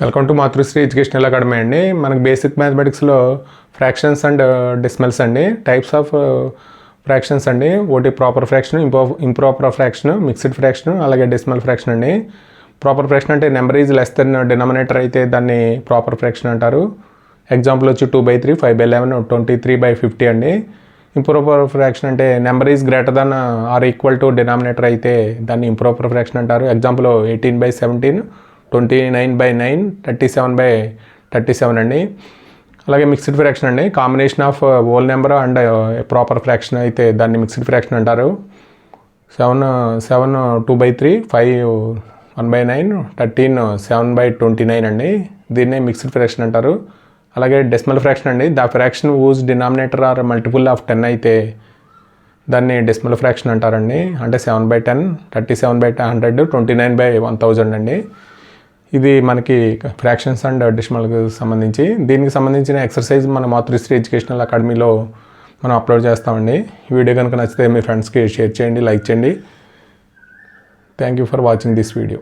Welcome to Matrusri educational academy అండి. మనకి basic మ్యాథమెటిక్స్లో fractions and decimals అండి, టైప్స్ ఆఫ్ ఫ్రాక్షన్స్ అండి. ఒకటి proper fraction, improper fraction, mixed fraction, అలాగే డెసిమల్ ఫ్రాక్షన్ అండి. ప్రాపర్ ఫ్రాక్షన్ అంటే number is less than denominator అయితే దాన్ని ప్రాపర్ ఫ్రాక్షన్ అంటారు. ఎగ్జాంపుల్ వచ్చి 2/3, 5/11, 23/50 అండి. ఇంప్రాపర్ ఫ్రాక్షన్ అంటే number is greater than or equal to denominator అయితే దాన్ని ఇంప్రాపర్ ఫ్రాక్షన్ అంటారు. ఎగ్జాంపుల్ 18/17, 29/9, 37/37 అండి. అలాగే మిక్స్డ్ ఫ్రాక్షన్ అండి, combination of whole number and proper fraction అయితే దాన్ని మిక్స్డ్ ఫ్రాక్షన్ అంటారు. 7 2/3, 5 1/9, 13 7/29 అండి. దీన్నే మిక్స్డ్ ఫ్రాక్షన్ అంటారు. అలాగే డెసిమల్ ఫ్రాక్షన్ అండి, the fraction whose denominator are multiple of 10 అయితే దాన్ని డెసిమల్ ఫ్రాక్షన్ అంటారండి. అంటే 7/10, 37/100, 29/1000 అండి. ఇది మనకి ఫ్రాక్షన్స్ అండ్ డెసిమల్కి సంబంధించి. దీనికి సంబంధించిన ఎక్సర్సైజ్ మన మాతృశ్రీ ఎడ్యుకేషనల్ అకాడమీలో మనం అప్లోడ్ చేస్తామండి. ఈ వీడియో కనుక నచ్చితే మీ ఫ్రెండ్స్కి షేర్ చేయండి, లైక్ చేయండి. Thank you for watching this video.